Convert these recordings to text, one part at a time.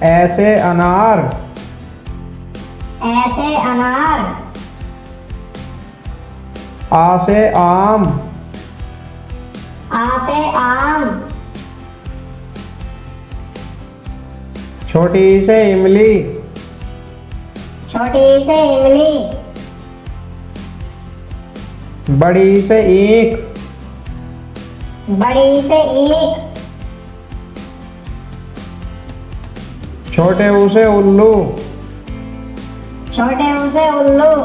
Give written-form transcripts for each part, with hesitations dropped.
ऐसे अनार। ऐसे अनार। आ से आम। आ से आम। छोटी से इमली। छोटी से इमली। बड़ी से ईंख। बड़ी से ईंख। छोटे ऊ से उल्लू। छोटे ऊ से उल्लू।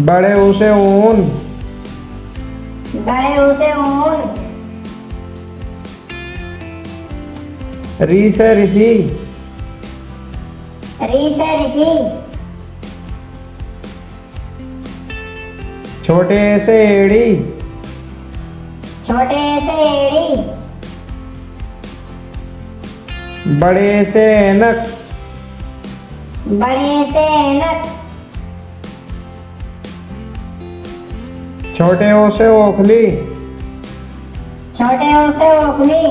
बड़े ऊ से ऊन। बड़े ऊ से ऊन। री से ऋषि। री से ऋषि। छोटे से एड़ी। छोटे से एड़ी। बड़े से ऐनक। बड़े से ऐनक। छोटे ओ से ओखली। छोटे ओ से ओखली।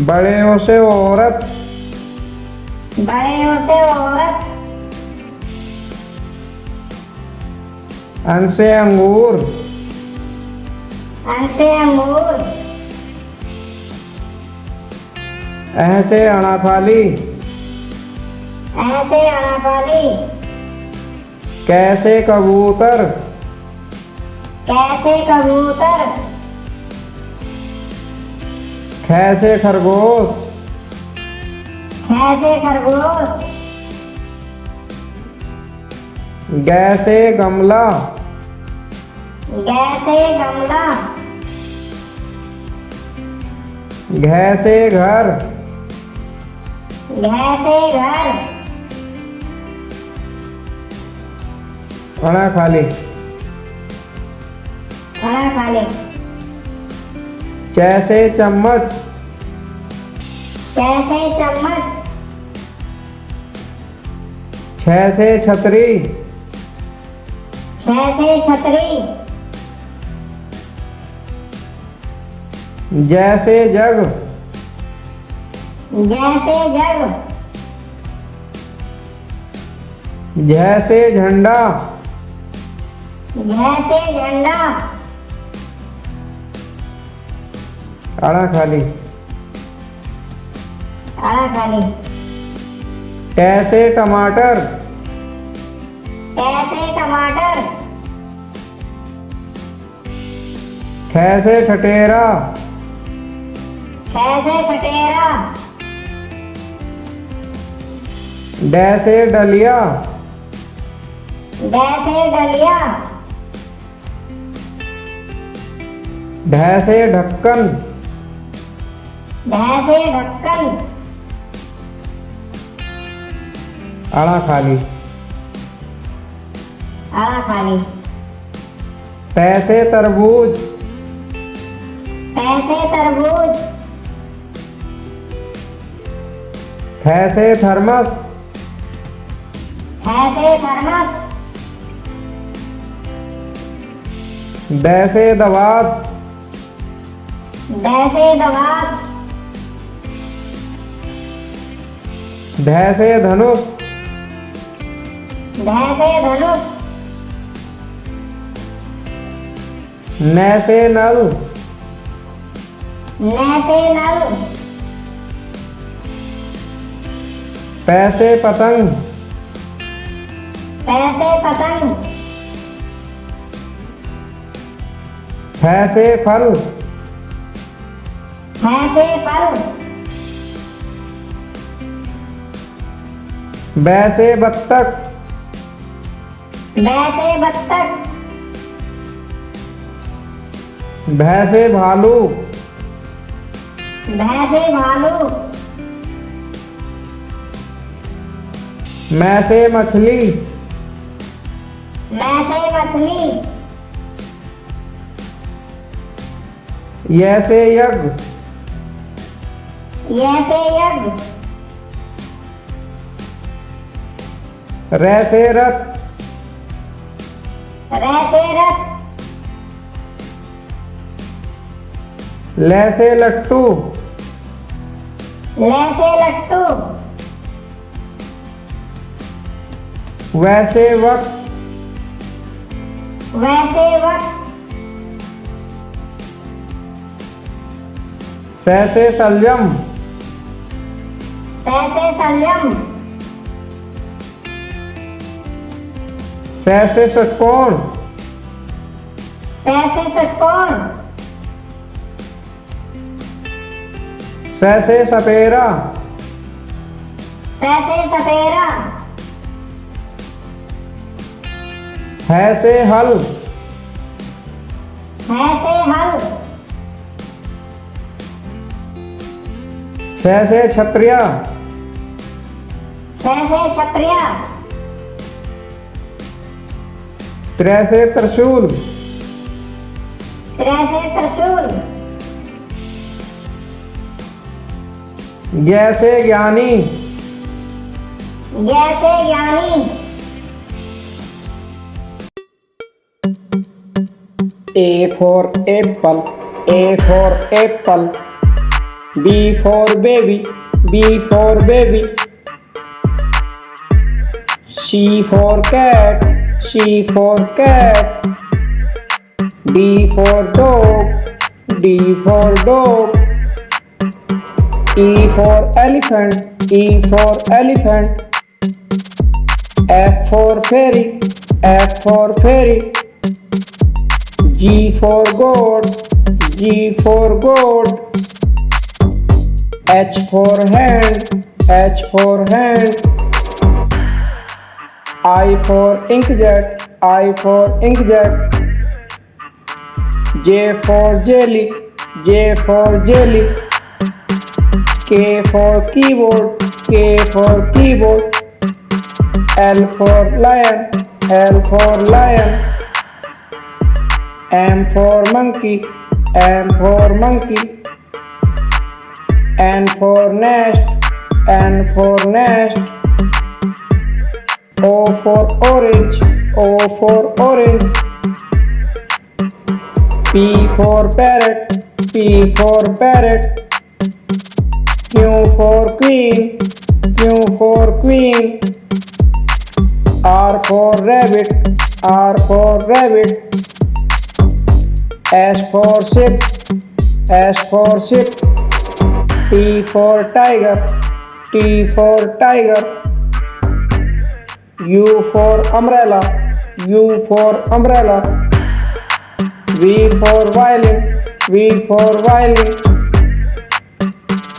बड़े ओ से औरत। बड़े ओ से औरत। अन से अंगूर। अन से अंगूर। ऐ से अनाफाली। ऐसे अनाफाली। कैसे कबूतर। कैसे कबूतर। खैसे खरगोश। कैसे खरगोश। गैसे गमला। कैसे गमला। घैसे घर। कैसे घर। अना खाली। खाना खा ले। जैसे चम्मच। कैसे चम्मच। छह से छतरी। कैसे छतरी। जैसे जग। जैसे जग। जैसे झंडा। जैसे झंडा। अना खाली। खाना खा ले। कैसे टमाटर। कैसे टमाटर। कैसे ठटेरा। कैसे ठटेरा। डैसे डलिया। कैसे डलिया। ढैसे ढक्कन। कैसे ढक्कन। अना खाली। खाना खा ले। तैसे तरबूज। कैसे तरबूज। थैसे थर्मस। कैसे थर्मस। दैसे दवात। कैसे दवात। धैसे धनुष। कैसे धनुष। नैसे नल। कैसे नल। पैसे पतंग। कैसे पतंग। फैसे फल। कैसे फल। बैसे बत्तख। वैसे बत्तख। भैसे भालू। भैंसे भालू। मैसे मछली। मैसे मछली। यैसे यज्ञ। यैसे यज्ञ। रैसे रथ। रैसे रथ। ल से लट्टू, ल से लट्टू, व से वक्त, व से वक्त, स से संयम, स से संयम, स से षटकोण, स से षटकोण, स से सपेरा, स से सपेरा, ह से हल, ह से हल, छ से छत्रिया, छ से छत्रिया, त्र से त्रिशूल, त्र से त्रिशूल, ज्ञ से ज्ञानी, ज्ञ से ज्ञानी, A for apple, A for apple. B for baby, B for baby. C for cat, C for cat. D for dog, D for dog. E for elephant, E for elephant. F for fairy, F for fairy. G for goat, G for goat. H for hand, H for hand. I for inkjet, I for inkjet. J for jelly, J for jelly. K for keyboard, K for keyboard. L for lion, L for lion. M for monkey, M for monkey. N for nest, N for nest. O for orange, O for orange. P for parrot, P for parrot. Q for queen, Q for queen. R for rabbit, R for rabbit. S for ship, S for ship. T for tiger, T for tiger. U for umbrella, U for umbrella. V for violin, V for violin.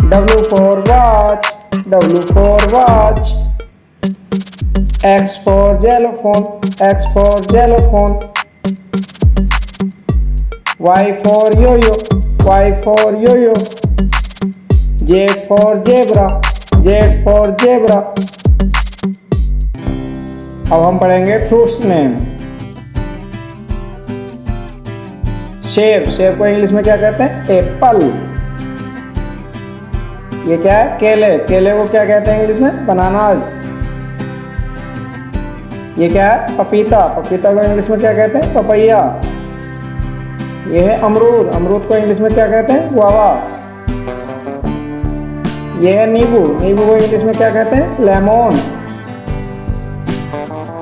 W for watch, W for watch. X for xylophone, X for xylophone. Y for yo-yo, Y for yo-yo. Z for zebra, Z for zebra. अब हम पढ़ेंगे fruits name. सेब, सेब को English में क्या कहते हैं? एप्पल। ये क्या है? केले, केले को क्या कहते हैं इंग्लिश में? बनानाज। ये क्या है? पपीता, पपीता को इंग्लिश में क्या कहते हैं? पपैया। ये है अमरूद, अमरूद को इंग्लिश में क्या कहते हैं? गुआवा। ये है नींबू, नींबू को इंग्लिश में क्या कहते हैं? लेमन।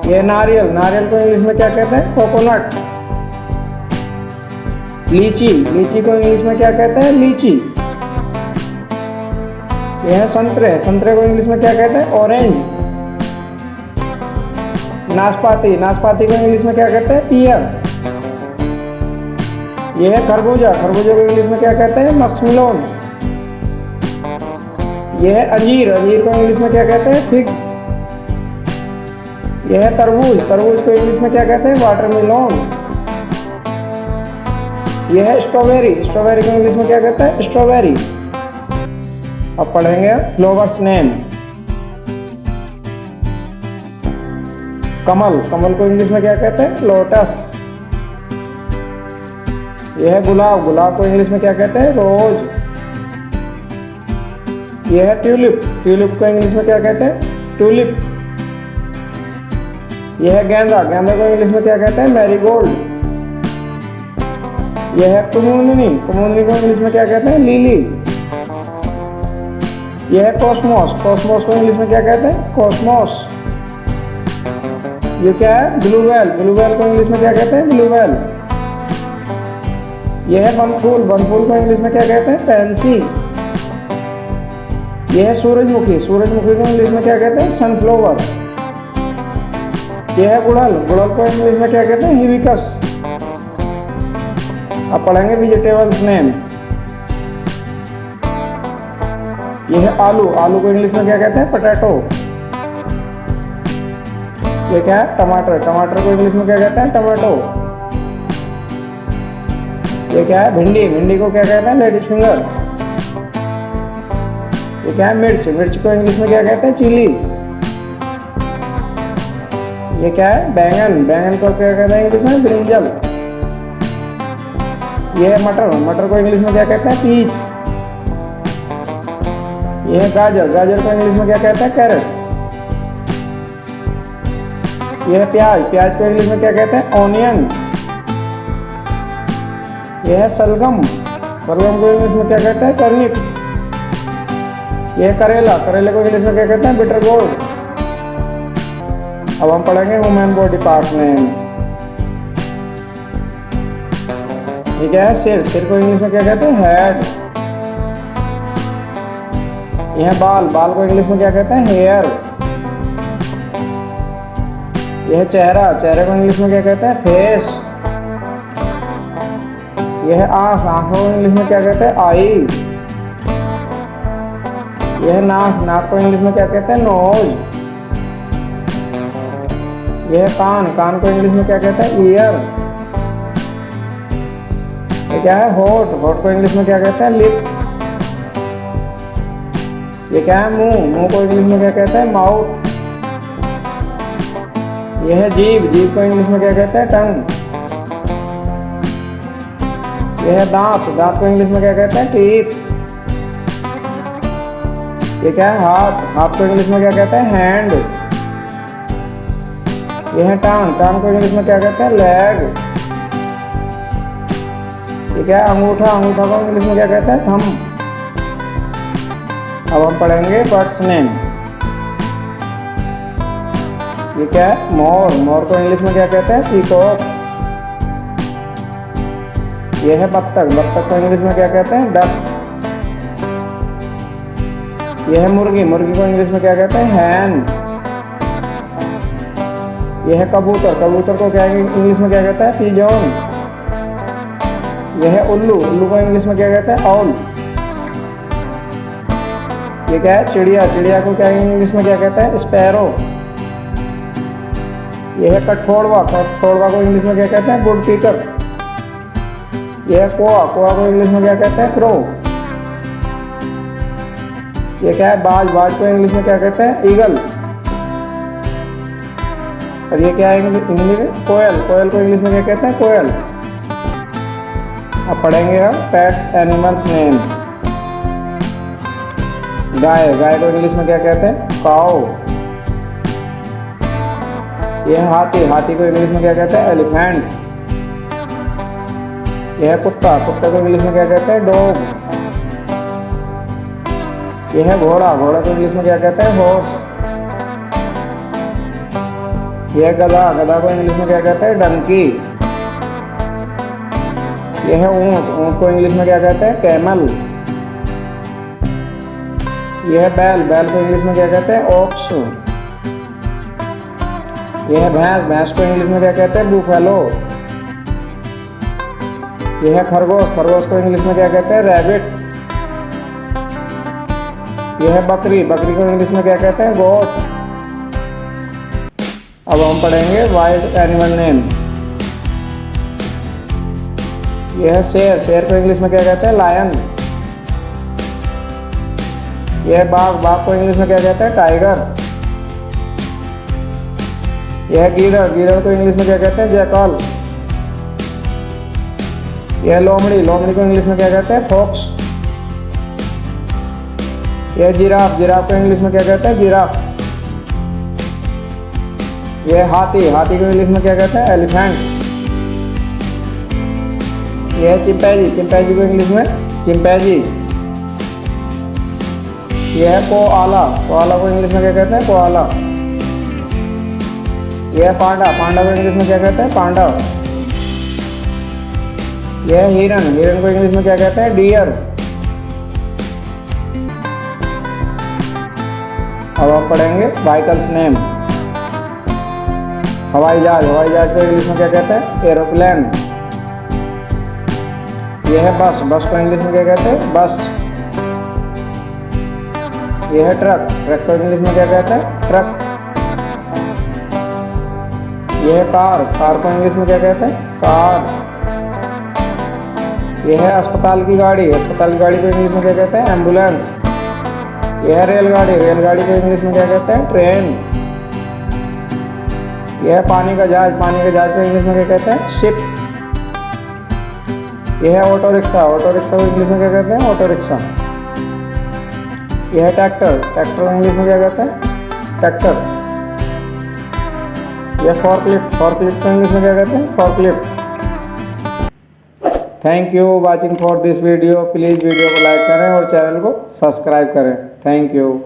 ये है नारियल, नारियल को इंग्लिश में क्या कहते हैं? कोकोनट। लीची, लीची को इंग्लिश में क्या कहते हैं? लीची। ये है संतरे, संतरे को इंग्लिश में क्या कहते हैं? ऑरेंज। नाशपाती, नाशपाती को इंग्लिश में क्या कहते हैं? पियर। ये है खरबूजा, खरबूजे को इंग्लिश में क्या कहते हैं? मस्कमेलन। ये है अंजीर, अंजीर को इंग्लिश में क्या कहते हैं? फिग। ये है तरबूज, तरबूज को इंग्लिश में क्या कहते हैं? वाटरमेलन। ये है स्ट्रॉबेरी, स्ट्रॉबेरी को इंग्लिश में क्या कहते हैं? स्ट्रॉबेरी। अब पढ़ेंगे फ्लावर्स नेम। कमल, कमल को इंग्लिश में क्या कहते हैं? लोटस। यह है गुलाब, गुलाब को इंग्लिश में क्या कहते हैं? रोज। यह है ट्यूलिप, ट्यूलिप को इंग्लिश में क्या कहते हैं? ट्यूलिप। यह है गेंदा, गेंदा को इंग्लिश में क्या कहते हैं? मैरीगोल्ड। यह है कुमुदनी, कुमुदनी को इंग्लिश में क्या कहते हैं? लिली। यह है कॉस्मोस, कॉस्मोस को इंग्लिश में क्या कहते हैं? कॉस्मोस। ये क्या है? ब्लू व्हेल, ब्लू व्हेल को इंग्लिश में क्या कहते हैं? Blue whale. यह है वनफूल, वनफूल को इंग्लिश में क्या कहते हैं? पैंसी। यह है सूरजमुखी, सूरजमुखी को इंग्लिश में क्या कहते हैं? सनफ्लावर। यह है गुड़हल, गुड़हल को इंग्लिश में क्या कहते हैं? हिबिस्कस। अब पढ़ेंगे वेजिटेबल्स नेम। यह है आलू, आलू को इंग्लिश में क्या कहते हैं? पोटैटो। ये क्या है? टमाटर, टमाटर को इंग्लिश में क्या कहते हैं? टमाटो। ये क्या है? भिंडी, भिंडी को क्या कहते हैं? Ladies finger. ये क्या है? मिर्च, मिर्च को इंग्लिश में क्या कहते हैं? चिली। ये क्या है? बैंगन, बैंगन को क्या कहते हैं इंग्लिश में? ब्रिंजल। ये है मटर, मटर को इंग्लिश में क्या कहते हैं? पीच। ये है गाजर, गाजर को इंग्लिश में क्या कहते हैं? कैरेट। यह है प्याज, प्याज को इंग्लिश में क्या कहते हैं? ऑनियन। यह है सलगम, सलगम को इंग्लिश में क्या कहते हैं? टर्निप। यह है करेला, करेले को इंग्लिश में क्या कहते हैं? Bitter gourd. अब हम पढ़ेंगे ह्यूमन बॉडी पार्ट्स नेम। ये क्या है? सिर, सिर को इंग्लिश में क्या कहते हैं? हेड। यह है बाल, बाल को इंग्लिश में क्या कहते हैं? हेयर। यह है चेहरा, चेहरे को इंग्लिश में क्या कहते हैं? फेस। यह है आँख, आँखों को इंग्लिश में क्या कहते हैं? आई। यह है नाक, नाक को इंग्लिश में क्या कहते हैं? नोज। यह है कान, कान को इंग्लिश में क्या कहते हैं? ईयर। ये क्या है? होठ, होठ को इंग्लिश में क्या कहते हैं? लिप। ये क्या है? मुंह, मुंह को इंग्लिश में क्या कहते हैं? माउथ। यह है जीभ, जीभ को इंग्लिश में क्या कहते हैं? टंग। यह है दांत, दांत को इंग्लिश में क्या कहते हैं? टीथ। ये क्या है? हाथ, हाथ को इंग्लिश में क्या कहते हैं? हैंड। यह है टांग, टांग को इंग्लिश में क्या कहते हैं? लेग। ये क्या है? अंगूठा, अंगूठा को इंग्लिश में क्या कहते हैं? थंब। अब हम पढ़ेंगे बर्ड्स नेम। ये क्या है? मोर, मोर को इंग्लिश में क्या कहते हैं? पीकॉक। ये है बत्तख, बत्तख को इंग्लिश में क्या कहते हैं? डक। ये है मुर्गी, मुर्गी को इंग्लिश में क्या कहते हैं? हैन। ये है कबूतर, कबूतर को क्या इंग्लिश में क्या कहते हैं? पिजॉन। यह है उल्लू, उल्लू को इंग्लिश में क्या कहते हैं? ऑल। ये क्या है? चिड़िया, चिड़िया को क्या इंग्लिश में क्या कहते हैं? स्पैरो। यह है कठफोड़वा, कठफोड़वा को इंग्लिश में क्या कहते हैं? वुड पीकर। यह है कोआ, कोआ को इंग्लिश में क्या कहते हैं? क्रो। यह क्या है? बाज, बाज को इंग्लिश में क्या कहते हैं? ईगल। और ये क्या है इंग्लिश में? कोयल, कोयल को इंग्लिश में क्या कहते हैं? कोयल। अब पढ़ेंगे हम पेट्स एनिमल्स नेम। गाय, गाय को इंग्लिश में क्या कहते हैं? काऊ। यह है हाथी, हाथी को इंग्लिश में क्या कहते हैं? एलिफेंट। यह है कुत्ता, कुत्ते को इंग्लिश में क्या कहते हैं? डॉग। यह है घोड़ा, घोड़ा को इंग्लिश में क्या कहते हैं? हॉर्स। यह है गधा, गधा को इंग्लिश में क्या कहते हैं? डंकी। यह है ऊंट, ऊंट को इंग्लिश में क्या कहते हैं? कैमल। यह है बैल, बैल को इंग्लिश में क्या कहते हैं? ऑक्स। यह है भैंस, भैंस को इंग्लिश में क्या कहते हैं? बूफेलो। यह है खरगोश, खरगोश को इंग्लिश में क्या कहते हैं? रैबिट। यह है बकरी, बकरी को इंग्लिश में क्या कहते हैं? गोट। अब हम पढ़ेंगे वाइल्ड एनिमल नेम। यह है शेर, शेर को इंग्लिश में क्या कहते हैं? लायन। यह है बाघ, बाघ को इंग्लिश में क्या कहते हैं? टाइगर। यह है गीदड़, गीदड़ को इंग्लिश में क्या कहते हैं? जैकल। यह है लोमड़ी, लोमड़ी को इंग्लिश में क्या कहते हैं? फॉक्स। यह है जिराफ, जिराफ को इंग्लिश में क्या कहते हैं? जिराफ। यह है हाथी, हाथी को इंग्लिश में क्या कहते हैं? एलिफेंट। ये है चिंपैंजी, चिंपैंजी को इंग्लिश में चिंपैंजी। ये है कोआला, कोआला को इंग्लिश में क्या कहते हैं? कोआला। ये है पांडा, पांडा को इंग्लिश में क्या कहते हैं? पांडा। ये है हिरन, हिरन को इंग्लिश में क्या कहते हैं? डियर। अब हम पढ़ेंगे व्हीकल्स नेम। हवाई जहाज, हवाई जहाज को इंग्लिश में क्या कहते हैं? एरोप्लेन। यह है बस, बस को इंग्लिश में क्या कहते हैं? बस। यह है ट्रक, ट्रक को इंग्लिश में क्या कहते हैं? ट्रक। यह है कार, कार को इंग्लिश में क्या कहते हैं? कार। यह है अस्पताल की गाड़ी, अस्पताल की गाड़ी को इंग्लिश में क्या कहते हैं? एम्बुलेंस। यह है रेलगाड़ी, रेलगाड़ी को इंग्लिश में क्या कहते हैं? ट्रेन। यह है पानी का जहाज, पानी के जहाज को इंग्लिश में क्या कहते हैं? शिप। यह है ऑटो रिक्शा, ऑटो रिक्शा को इंग्लिश में क्या कहते हैं? Auto rickshaw. यह है ट्रैक्टर, ट्रैक्टर को इंग्लिश में क्या कहते हैं? ट्रैक्टर। यह फॉर्कलिफ्ट, फॉर्कलिफ्ट को इंग्लिश में क्या कहते हैं? Forklift. Thank you watching for this video. Please video को लाइक करें और चैनल को सब्सक्राइब करें। Thank you.